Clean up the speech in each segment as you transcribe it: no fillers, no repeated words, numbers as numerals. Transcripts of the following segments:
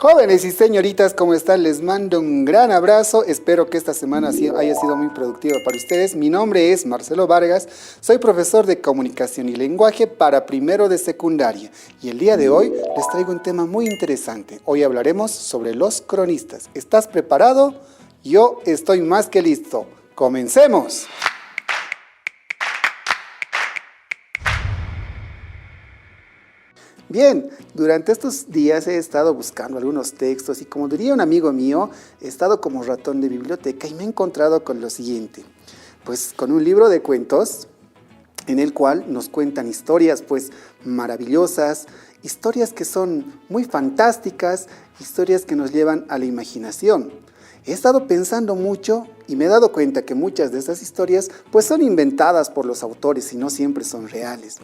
Jóvenes y señoritas, ¿cómo están? Les mando un gran abrazo. Espero que esta semana haya sido muy productiva para ustedes. Mi nombre es Marcelo Vargas. Soy profesor de comunicación y lenguaje para primero de secundaria. Y el día de hoy les traigo un tema muy interesante. Hoy hablaremos sobre los cronistas. ¿Estás preparado? Yo estoy más que listo. ¡Comencemos! Bien, durante estos días he estado buscando algunos textos y, como diría un amigo mío, he estado como ratón de biblioteca y me he encontrado con lo siguiente. Pues con un libro de cuentos en el cual nos cuentan historias pues maravillosas, historias que son muy fantásticas, historias que nos llevan a la imaginación. He estado pensando mucho y me he dado cuenta que muchas de esas historias pues son inventadas por los autores y no siempre son reales.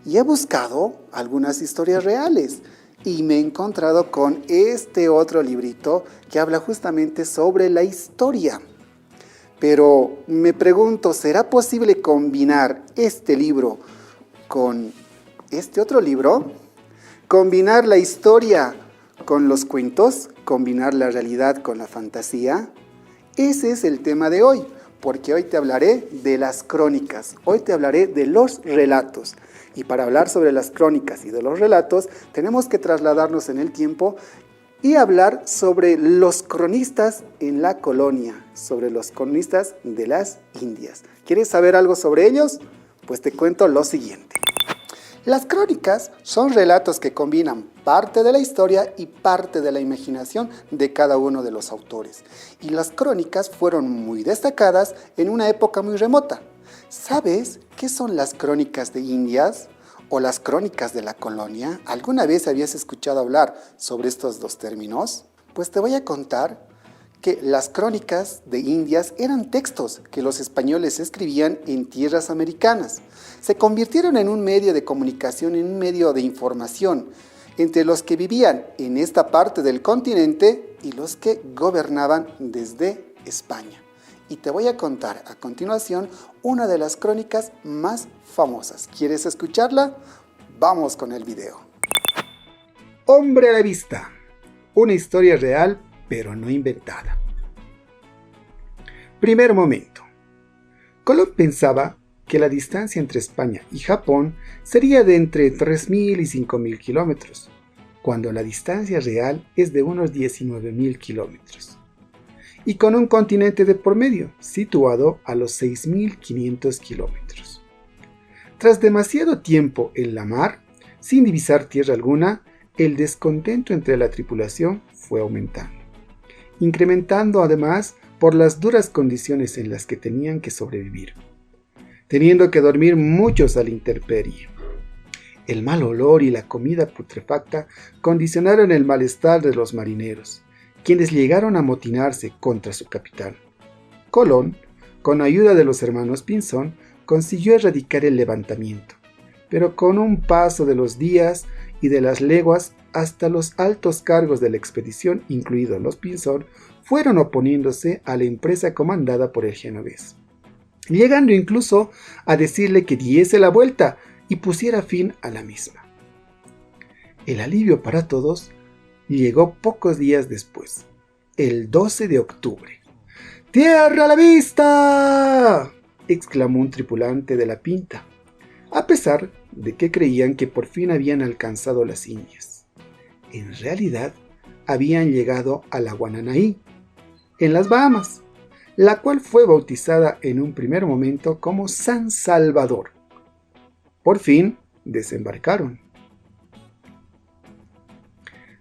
Y he buscado algunas historias reales y me he encontrado con este otro librito que habla justamente sobre la historia. Pero me pregunto, ¿será posible combinar este libro con este otro libro? ¿Combinar la historia con los cuentos? ¿Combinar la realidad con la fantasía? Ese es el tema de hoy, porque hoy te hablaré de las crónicas, hoy te hablaré de los relatos. Y para hablar sobre las crónicas y de los relatos, tenemos que trasladarnos en el tiempo y hablar sobre los cronistas en la colonia, sobre los cronistas de las Indias. ¿Quieres saber algo sobre ellos? Pues te cuento lo siguiente. Las crónicas son relatos que combinan parte de la historia y parte de la imaginación de cada uno de los autores. Y las crónicas fueron muy destacadas en una época muy remota. ¿Sabes qué son las crónicas de Indias o las crónicas de la colonia? ¿Alguna vez habías escuchado hablar sobre estos dos términos? Pues te voy a contar que las crónicas de Indias eran textos que los españoles escribían en tierras americanas. Se convirtieron en un medio de comunicación, en un medio de información entre los que vivían en esta parte del continente y los que gobernaban desde España. Y te voy a contar a continuación una de las crónicas más famosas. ¿Quieres escucharla? Vamos con el video. Hombre a la vista. Una historia real, pero no inventada. Primer momento. Colón pensaba que la distancia entre España y Japón sería de entre 3.000 y 5.000 kilómetros, cuando la distancia real es de unos 19.000 kilómetros. Y con un continente de por medio, situado a los 6.500 kilómetros. Tras demasiado tiempo en la mar, sin divisar tierra alguna, el descontento entre la tripulación fue aumentando, incrementando además por las duras condiciones en las que tenían que sobrevivir, teniendo que dormir muchos a la intemperie. El mal olor y la comida putrefacta condicionaron el malestar de los marineros, quienes llegaron a amotinarse contra su capitán. Colón, con ayuda de los hermanos Pinzón, consiguió erradicar el levantamiento, pero con un paso de los días y de las leguas, hasta los altos cargos de la expedición, incluidos los Pinzón, fueron oponiéndose a la empresa comandada por el genovés, llegando incluso a decirle que diese la vuelta y pusiera fin a la misma. El alivio para todos llegó pocos días después, el 12 de octubre. ¡Tierra a la vista!, exclamó un tripulante de la Pinta, a pesar de que creían que por fin habían alcanzado las Indias. En realidad, habían llegado a la Guananaí, en las Bahamas, la cual fue bautizada en un primer momento como San Salvador. Por fin, desembarcaron.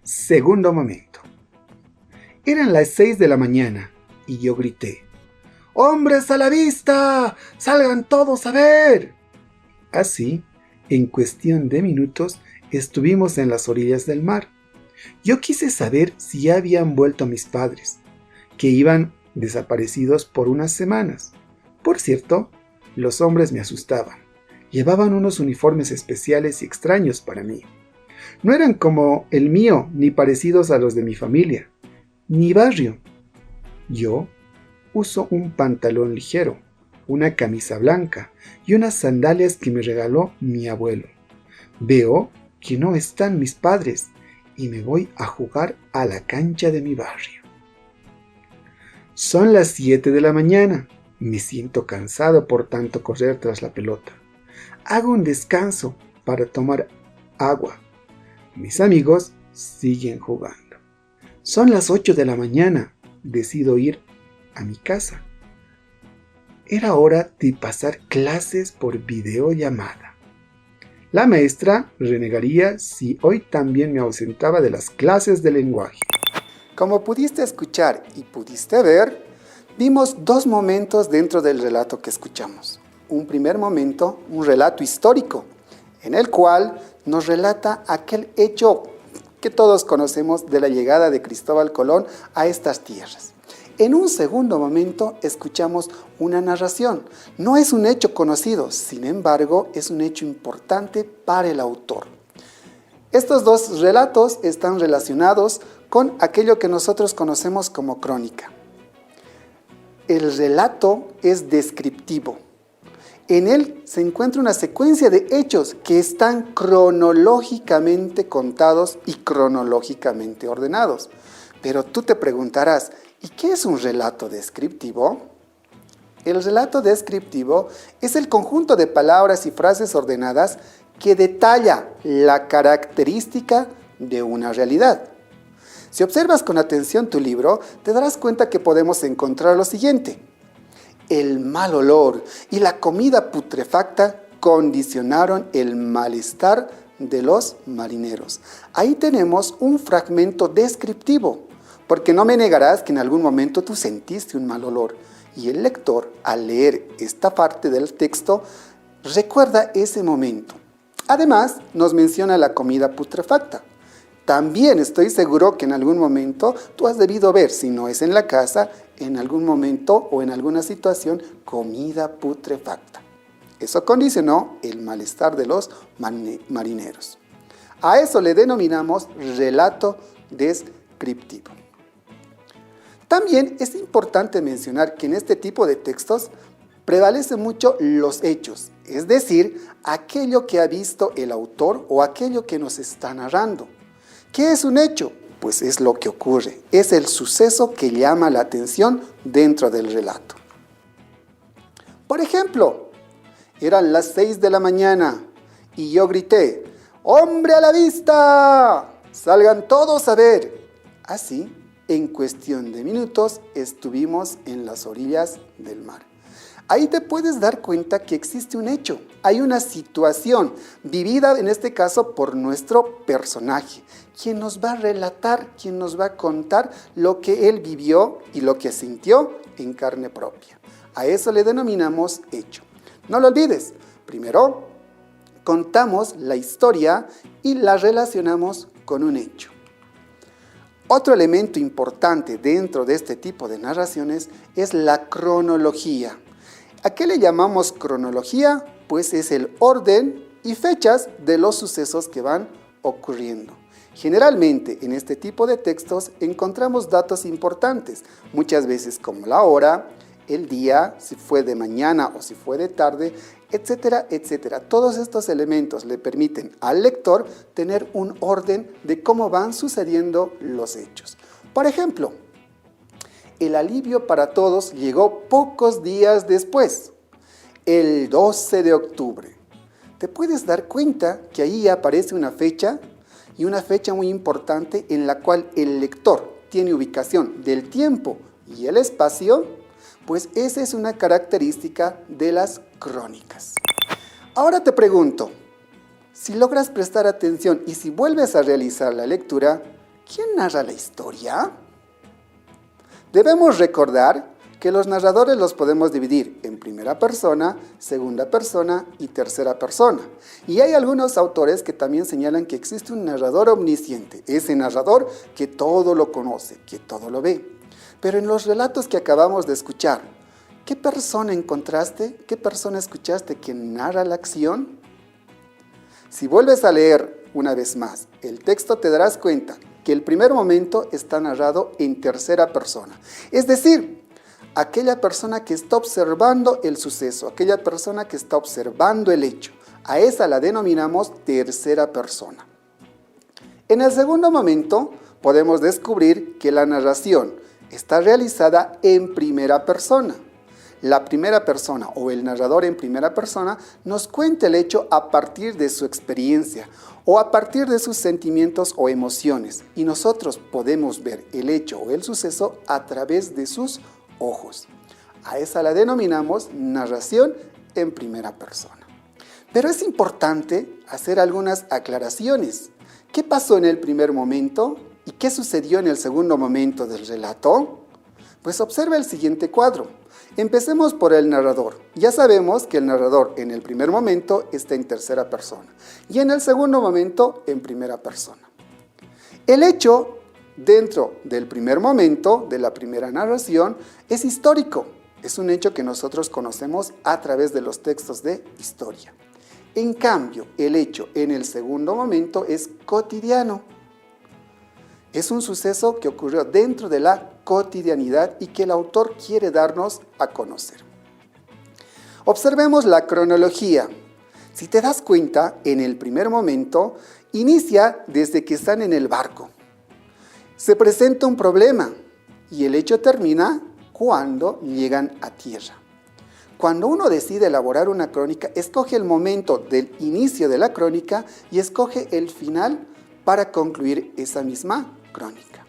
Segundo momento. Eran las 6 de la mañana y yo grité: ¡Hombres a la vista! ¡Salgan todos a ver! Así, en cuestión de minutos, estuvimos en las orillas del mar. Yo quise saber si ya habían vuelto mis padres, que iban desaparecidos por unas semanas. Por cierto, los hombres me asustaban. Llevaban unos uniformes especiales y extraños para mí. No eran como el mío, ni parecidos a los de mi familia, ni barrio. Yo uso un pantalón ligero, una camisa blanca y unas sandalias que me regaló mi abuelo. Veo que no están mis padres y me voy a jugar a la cancha de mi barrio. Son las 7 de la mañana. Me siento cansado por tanto correr tras la pelota. Hago un descanso para tomar agua. Mis amigos siguen jugando. Son las 8 de la mañana. Decido ir a mi casa. Era hora de pasar clases por videollamada. La maestra renegaría si hoy también me ausentaba de las clases de lenguaje. Como pudiste escuchar y pudiste ver, vimos dos momentos dentro del relato que escuchamos. Un primer momento, un relato histórico, en el cual nos relata aquel hecho que todos conocemos de la llegada de Cristóbal Colón a estas tierras. En un segundo momento escuchamos una narración. No es un hecho conocido, sin embargo, es un hecho importante para el autor. Estos dos relatos están relacionados con aquello que nosotros conocemos como crónica. El relato es descriptivo. En él se encuentra una secuencia de hechos que están cronológicamente contados y cronológicamente ordenados. Pero tú te preguntarás, ¿y qué es un relato descriptivo? El relato descriptivo es el conjunto de palabras y frases ordenadas que detalla la característica de una realidad. Si observas con atención tu libro, te darás cuenta que podemos encontrar lo siguiente. El mal olor y la comida putrefacta condicionaron el malestar de los marineros. Ahí tenemos un fragmento descriptivo, porque no me negarás que en algún momento tú sentiste un mal olor. Y el lector, al leer esta parte del texto, recuerda ese momento. Además, nos menciona la comida putrefacta. También estoy seguro que en algún momento tú has debido ver, si no es en la casa, en algún momento o en alguna situación, comida putrefacta. Eso condicionó el malestar de los marineros. A eso le denominamos relato descriptivo. También es importante mencionar que en este tipo de textos prevalecen mucho los hechos, es decir, aquello que ha visto el autor o aquello que nos está narrando. ¿Qué es un hecho? Pues es lo que ocurre, es el suceso que llama la atención dentro del relato. Por ejemplo, eran las 6 de la mañana y yo grité, ¡hombre a la vista! ¡Salgan todos a ver! Así, en cuestión de minutos, estuvimos en las orillas del mar. Ahí te puedes dar cuenta que existe un hecho, hay una situación vivida en este caso por nuestro personaje, quien nos va a relatar, quien nos va a contar lo que él vivió y lo que sintió en carne propia. A eso le denominamos hecho. No lo olvides, primero contamos la historia y la relacionamos con un hecho. Otro elemento importante dentro de este tipo de narraciones es la cronología. ¿A qué le llamamos cronología? Pues es el orden y fechas de los sucesos que van ocurriendo. Generalmente en este tipo de textos encontramos datos importantes, muchas veces como la hora, el día, si fue de mañana o si fue de tarde, etcétera, etcétera. Todos estos elementos le permiten al lector tener un orden de cómo van sucediendo los hechos. Por ejemplo, el alivio para todos llegó pocos días después, el 12 de octubre. Te puedes dar cuenta que ahí aparece una fecha y una fecha muy importante en la cual el lector tiene ubicación del tiempo y el espacio, pues esa es una característica de las crónicas. Ahora te pregunto, si logras prestar atención y si vuelves a realizar la lectura, ¿quién narra la historia? Debemos recordar que los narradores los podemos dividir en primera persona, segunda persona y tercera persona. Y hay algunos autores que también señalan que existe un narrador omnisciente, ese narrador que todo lo conoce, que todo lo ve. Pero en los relatos que acabamos de escuchar, ¿qué persona encontraste? ¿Qué persona escuchaste que narra la acción? Si vuelves a leer una vez más el texto, te darás cuenta que el primer momento está narrado en tercera persona. Es decir, aquella persona que está observando el suceso, aquella persona que está observando el hecho, a esa la denominamos tercera persona. En el segundo momento, podemos descubrir que la narración está realizada en primera persona. La primera persona o el narrador en primera persona nos cuenta el hecho a partir de su experiencia o a partir de sus sentimientos o emociones, y nosotros podemos ver el hecho o el suceso a través de sus ojos. A esa la denominamos narración en primera persona. Pero es importante hacer algunas aclaraciones. ¿Qué pasó en el primer momento y qué sucedió en el segundo momento del relato? Pues observa el siguiente cuadro. Empecemos por el narrador. Ya sabemos que el narrador en el primer momento está en tercera persona y en el segundo momento en primera persona. El hecho dentro del primer momento, de la primera narración, es histórico. Es un hecho que nosotros conocemos a través de los textos de historia. En cambio, el hecho en el segundo momento es cotidiano. Es un suceso que ocurrió dentro de la cotidianidad y que el autor quiere darnos a conocer. Observemos la cronología. Si te das cuenta, en el primer momento, inicia desde que están en el barco. Se presenta un problema y el hecho termina cuando llegan a tierra. Cuando uno decide elaborar una crónica, escoge el momento del inicio de la crónica y escoge el final para concluir esa misma crónica.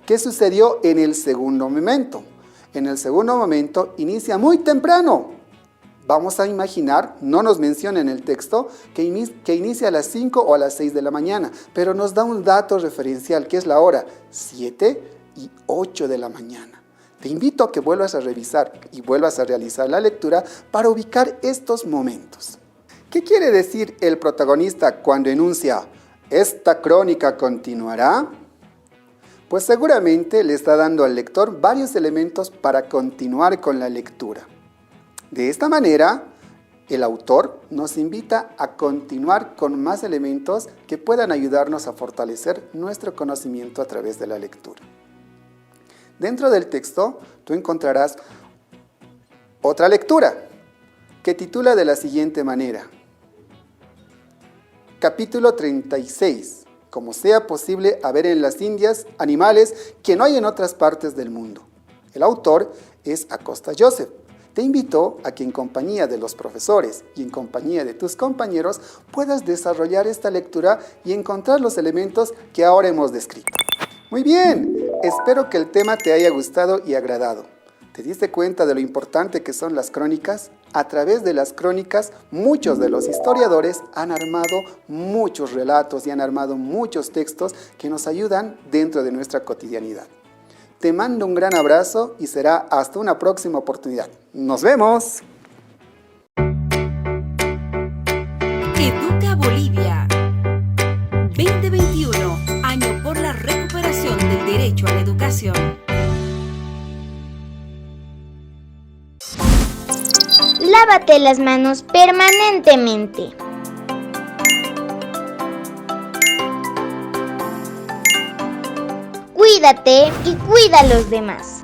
¿Qué sucedió en el segundo momento? En el segundo momento inicia muy temprano. Vamos a imaginar, no nos menciona en el texto, que inicia a las 5 o a las 6 de la mañana, pero nos da un dato referencial, que es la hora 7 y 8 de la mañana. Te invito a que vuelvas a revisar y vuelvas a realizar la lectura para ubicar estos momentos. ¿Qué quiere decir el protagonista cuando enuncia "esta crónica continuará"? Pues seguramente le está dando al lector varios elementos para continuar con la lectura. De esta manera, el autor nos invita a continuar con más elementos que puedan ayudarnos a fortalecer nuestro conocimiento a través de la lectura. Dentro del texto, tú encontrarás otra lectura que titula de la siguiente manera: Capítulo 36. Como sea posible haber en las Indias animales que no hay en otras partes del mundo. El autor es Acosta Joseph. Te invito a que en compañía de los profesores y en compañía de tus compañeros puedas desarrollar esta lectura y encontrar los elementos que ahora hemos descrito. Muy bien, espero que el tema te haya gustado y agradado. ¿Te diste cuenta de lo importante que son las crónicas? A través de las crónicas, muchos de los historiadores han armado muchos relatos y han armado muchos textos que nos ayudan dentro de nuestra cotidianidad. Te mando un gran abrazo y será hasta una próxima oportunidad. ¡Nos vemos! Educa Bolivia 2021, año por la recuperación del derecho a la educación. Lávate las manos permanentemente. Cuídate y cuida a los demás.